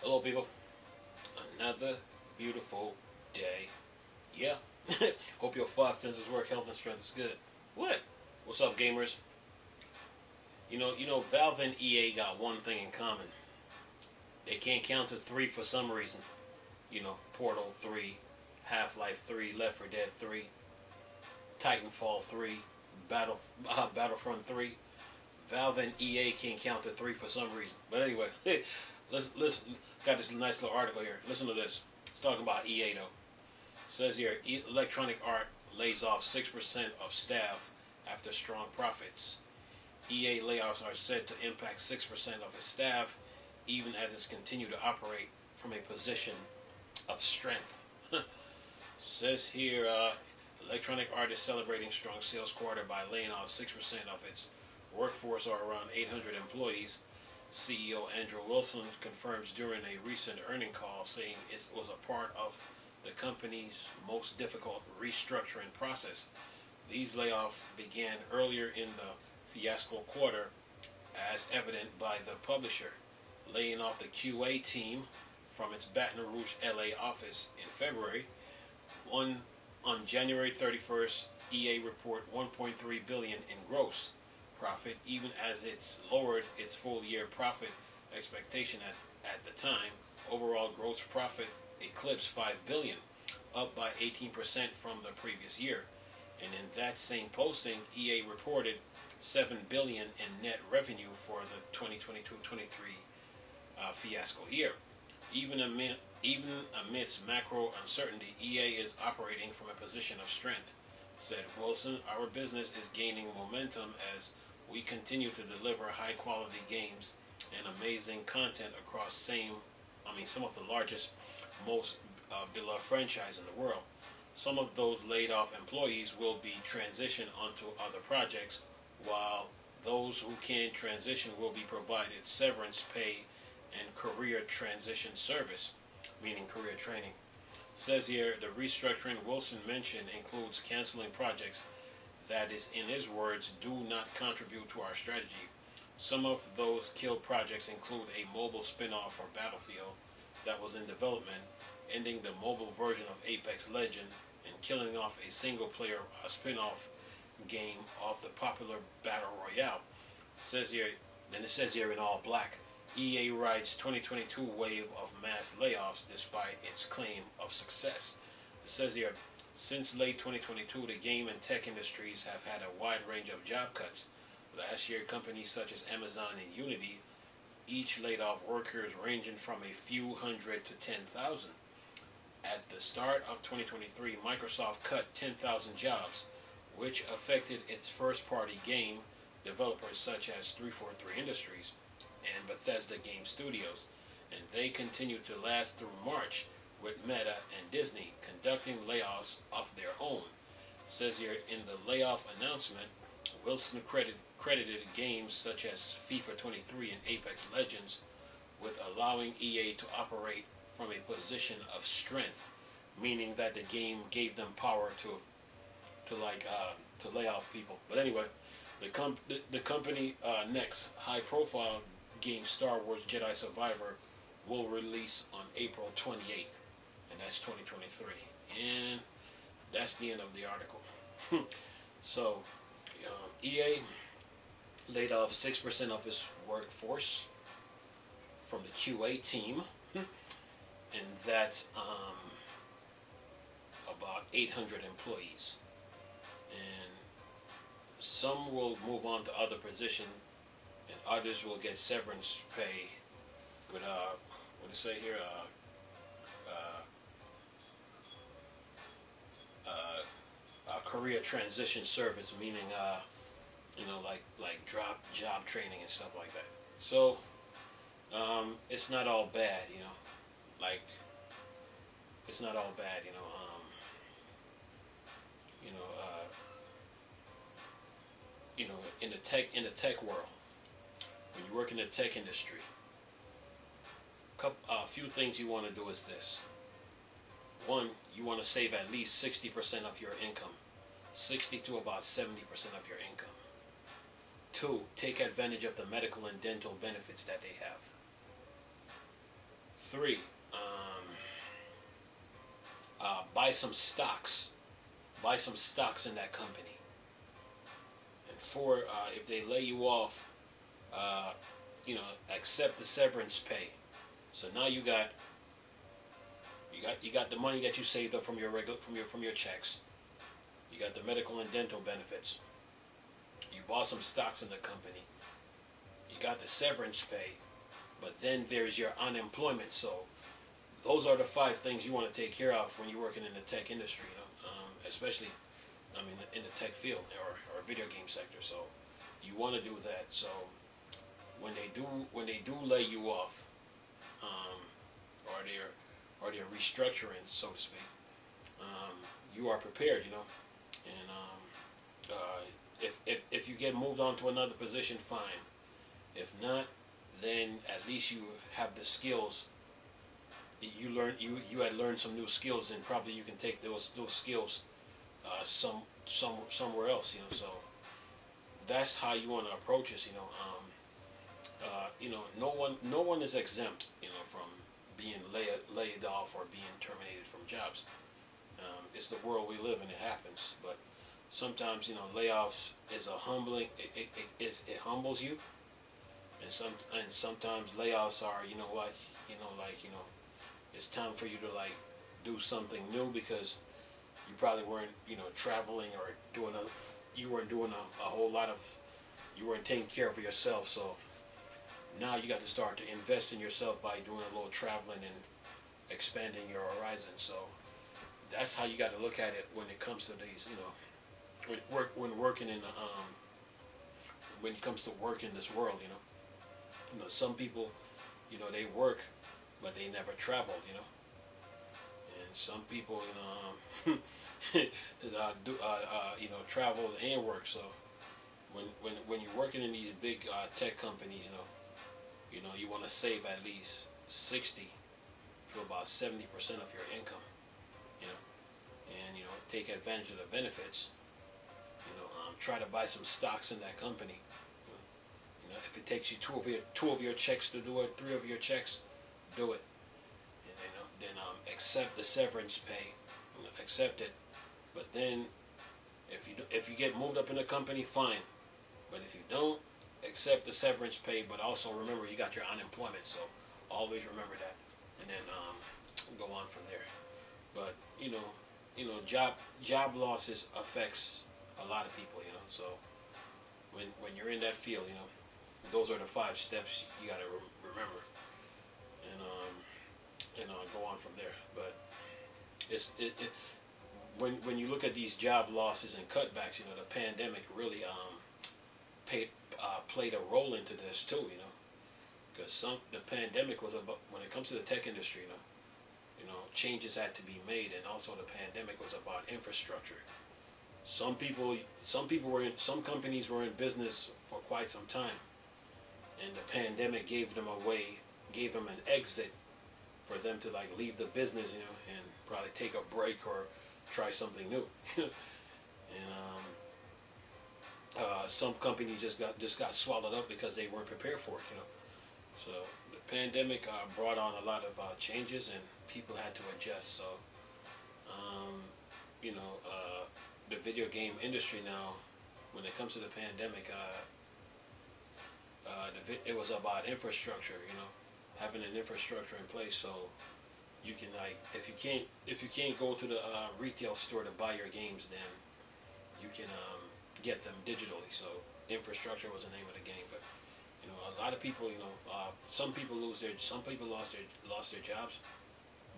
Hello, people. Another beautiful day. Yeah. Hope your five senses work. Health and strength is good. What? What's up, gamers? Valve and EA got one thing in common. They can't count to three for some reason. Portal 3, Half-Life 3, Left 4 Dead 3, Titanfall 3, Battlefront 3. Valve and EA can't count to three for some reason. But anyway, let's got this nice little article here. Listen to this. It's talking about EA though. It says here, Electronic Art lays off 6% of staff after strong profits. EA layoffs are said to impact 6% of its staff, even as it's continued to operate from a position of strength. Says here, Electronic Art is celebrating strong sales quarter by laying off 6% of its workforce, or around 800 employees. CEO Andrew Wilson confirms during a recent earnings call, saying it was a part of the company's most difficult restructuring process. These layoffs began earlier in the fiasco quarter, as evident by the publisher laying off the QA team from its Baton Rouge, LA office in February. On January 31st, EA report $1.3 billion in gross profit, even as it's lowered its full-year profit expectation at the time. Overall gross profit eclipsed $5 billion, up by 18% from the previous year. And in that same posting, EA reported $7 billion in net revenue for the 2022-23 fiasco year. Even amidst macro uncertainty, EA is operating from a position of strength, said Wilson. Our business is gaining momentum as we continue to deliver high-quality games and amazing content across some of the largest, most beloved franchise in the world. Some of those laid-off employees will be transitioned onto other projects, while those who can transition will be provided severance pay and career transition service, meaning career training. Says here, the restructuring Wilson mentioned includes canceling projects that is, in his words, do not contribute to our strategy. Some of those killed projects include a mobile spin-off for Battlefield that was in development, ending the mobile version of Apex Legends, and killing off a single-player spin-off game of the popular Battle Royale. It says here in all black, EA rides 2022 wave of mass layoffs despite its claim of success. It says here, since late 2022, the game and tech industries have had a wide range of job cuts. Last year, companies such as Amazon and Unity each laid off workers ranging from a few hundred to 10,000. At the start of 2023, Microsoft cut 10,000 jobs, which affected its first-party game developers such as 343 Industries and Bethesda Game Studios, and they continue to last through March, with Meta and Disney conducting layoffs of their own. It says here in the layoff announcement, Wilson credited games such as FIFA 23 and Apex Legends with allowing EA to operate from a position of strength, meaning that the game gave them power to lay off people. But anyway, the company next high-profile game, Star Wars Jedi Survivor, will release on April 28th, and that's 2023. And that's the end of the article. So, EA laid off 6% of its workforce from the QA team, and that's about 800 employees. And some will move on to other positions, and others will get severance pay with what do you say here? Career transition service, meaning like drop job training and stuff like that. So it's not all bad, it's not all bad, in the tech world, when you work in the tech industry, a few things you want to do is this. One, you want to save at least 60% of your income, 60 to about 70% of your income. Two, take advantage of the medical and dental benefits that they have. 3, buy some stocks. Buy some stocks in that company. And 4, if they lay you off, accept the severance pay. So now you got the money that you saved up from your checks. You got the medical and dental benefits. You bought some stocks in the company. You got the severance pay. But then there's your unemployment. So those are the 5 things you want to take care of when you're working in the tech industry, especially, in the tech field or video game sector. So you want to do that. So when they do lay you off, or they're restructuring, so to speak, you are prepared, And if you get moved on to another position, fine. If not, then at least you have the skills. You had learned some new skills, and probably you can take those skills somewhere else, So that's how you want to approach this, no one is exempt, from being laid off or being terminated from jobs. It's the world we live in. It happens, but sometimes layoffs is a humbling. It humbles you, and sometimes layoffs are it's time for you to do something new, because you probably weren't traveling or you weren't doing a whole lot of, you weren't taking care of yourself. So now you got to start to invest in yourself by doing a little traveling and expanding your horizons. So that's how you got to look at it when it comes to these, when working in when it comes to work in this world, some people, they work, but they never traveled, and some people, travel and work. So when you're working in these big tech companies, you want to save at least 60 to about 70% of your income, and take advantage of the benefits. Try to buy some stocks in that company. If it takes you two of your checks to do it, 3 of your checks, do it. And then accept the severance pay. Accept it. But then, if you get moved up in a company, fine. But if you don't, accept the severance pay. But also remember, you got your unemployment. So always remember that, and then go on from there. But job losses affects a lot of people. So when you're in that field, those are the 5 steps you got to remember, and go on from there. But when you look at these job losses and cutbacks, the pandemic really played a role into this too, because the pandemic was about, when it comes to the tech industry, changes had to be made, and also the pandemic was about infrastructure. Some companies were in business for quite some time, and the pandemic gave them an exit for them to leave the business, and probably take a break or try something new. And some companies just got swallowed up because they weren't prepared for it. So the pandemic brought on a lot of changes, and people had to adjust. So the video game industry now, when it comes to the pandemic, it was about infrastructure. Having an infrastructure in place, so you can if you can't go to the retail store to buy your games, then you can get them digitally. So infrastructure was the name of the game. But a lot of people, some people lost their jobs,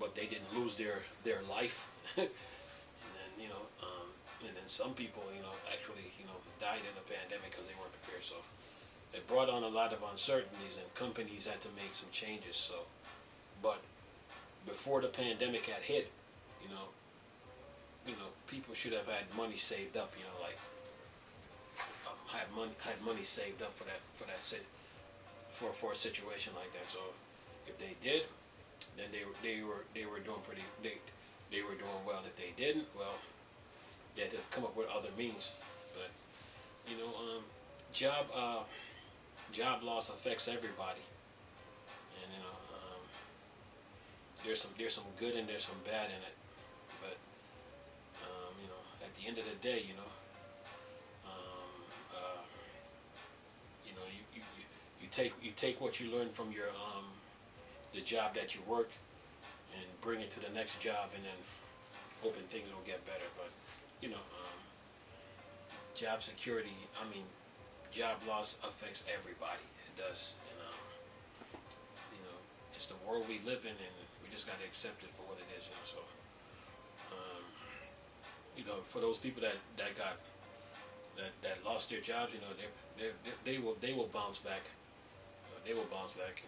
but they didn't lose their life. And then some people, actually, died in the pandemic because they weren't prepared. So it brought on a lot of uncertainties, and companies had to make some changes. So, but before the pandemic had hit, people should have had money saved up. Had money saved up for a situation like that. So if they did, then they were doing pretty. They were doing well. If they didn't, well, they had to come up with other means. But job loss affects everybody, and there's some good and there's some bad in it, but at the end of the day, um, uh, you take what you learn from your the job that you work and bring it to the next job, and then hoping things will get better. But job security, job loss affects everybody. It does, and it's the world we live in, and we just got to accept it for what it is. So for those people that lost their jobs, they will bounce back. They will bounce back.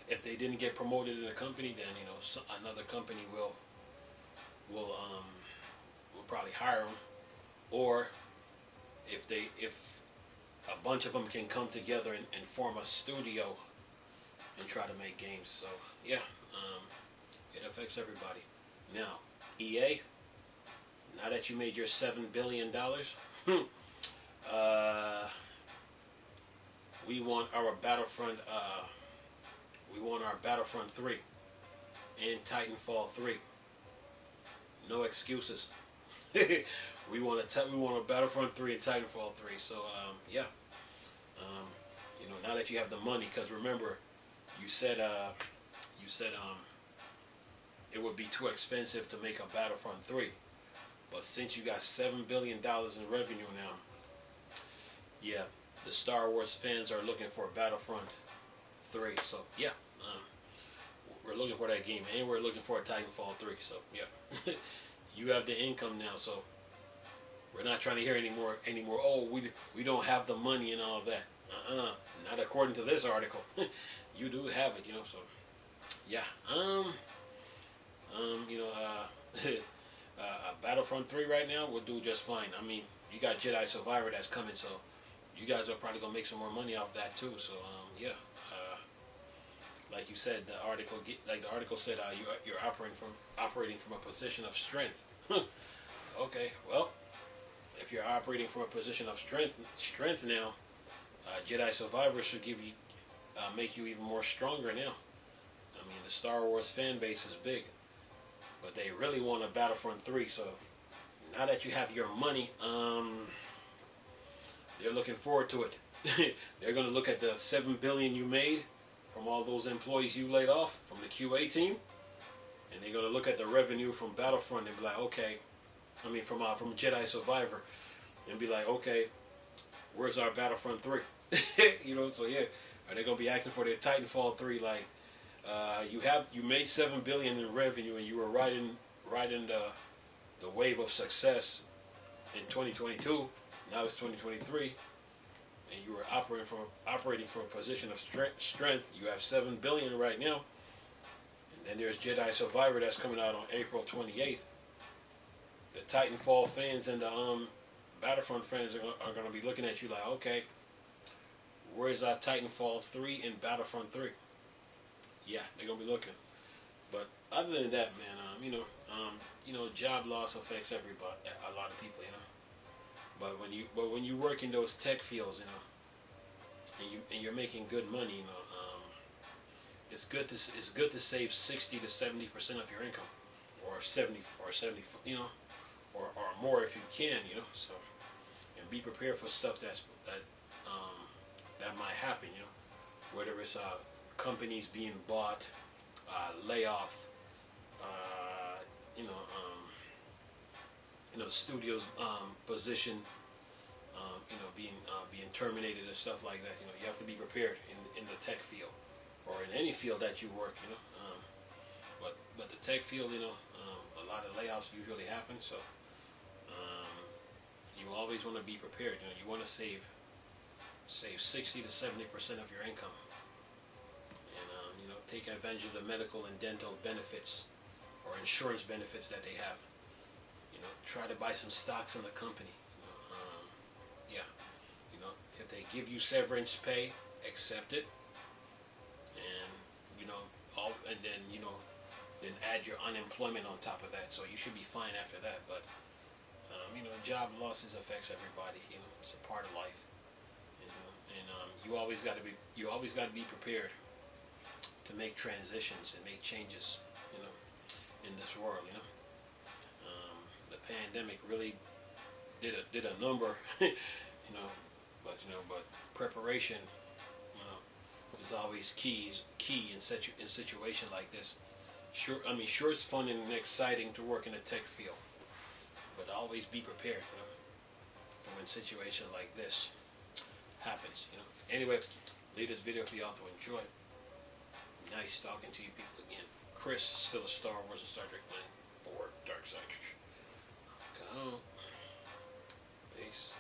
If they didn't get promoted in a company, then another company will probably hire them, or if a bunch of them can come together and form a studio and try to make games. So yeah, it affects everybody. Now, EA, now that you made your $7 billion, we want our Battlefront. We want our Battlefront 3 and Titanfall 3. No excuses. we want a Battlefront 3 and Titanfall 3. So yeah, now that you have the money, because remember, you said it would be too expensive to make a Battlefront 3, but since you got $7 billion in revenue now, yeah, the Star Wars fans are looking for Battlefront 3. So yeah, we're looking for that game, and we're looking for a Titanfall 3. So yeah, you have the income now, so we're not trying to hear anymore. Oh, we don't have the money and all of that. Not according to this article. You do have it, So yeah, Battlefront 3 right now will do just fine. You got Jedi Survivor that's coming, so you guys are probably gonna make some more money off that too. So yeah, like you said, the article said, you're operating from a position of strength. Okay, well, if you're operating from a position of strength now, Jedi Survivor should make you even more stronger now. The Star Wars fan base is big, but they really want a Battlefront 3. So now that you have your money, they're looking forward to it. They're going to look at the $7 billion you made from all those employees you laid off from the QA team, and they're going to look at the revenue from Battlefront and be like, okay, from Jedi Survivor, and be like, okay, where's our Battlefront 3? So yeah, are they going to be acting for their Titanfall 3 like, you made $7 billion in revenue, and you were riding the wave of success in 2022. Now it's 2023, and you were operating from a position of strength. You have $7 billion right now, and then there's Jedi Survivor that's coming out on April 28th. The Titanfall fans and the Battlefront fans are going to be looking at you like, okay, where's our Titanfall 3 and Battlefront 3? Yeah, they're gonna be looking. But other than that, man, job loss affects everybody, a lot of people, But when you work in those tech fields, and you're making good money, it's good to save 60 to 70% of your income, or 70, or more if you can, So, and be prepared for stuff that might happen, whether it's companies being bought, layoff, studios position, being terminated and stuff like that. You have to be prepared in the tech field, or in any field that you work. But the tech field, a lot of layoffs usually happen. So you always want to be prepared. You want to save 60 to 70% of your income. Take advantage of the medical and dental benefits or insurance benefits that they have. Try to buy some stocks in the company. Yeah, if they give you severance pay, accept it, and then add your unemployment on top of that. So you should be fine after that. But job losses affects everybody. It's a part of life. And you always got to be prepared to make transitions and make changes, you know, in this world, you know. The pandemic really did a number, you know, but preparation, you know, is always key in situation like this. Sure, I mean, sure, it's fun and exciting to work in the tech field, but always be prepared, you know, for when situation like this happens, you know. Anyway, leave this video for y'all to enjoy. Nice talking to you people again. Chris, still a Star Wars and Star Trek fan, or Dark Side. Go. Peace.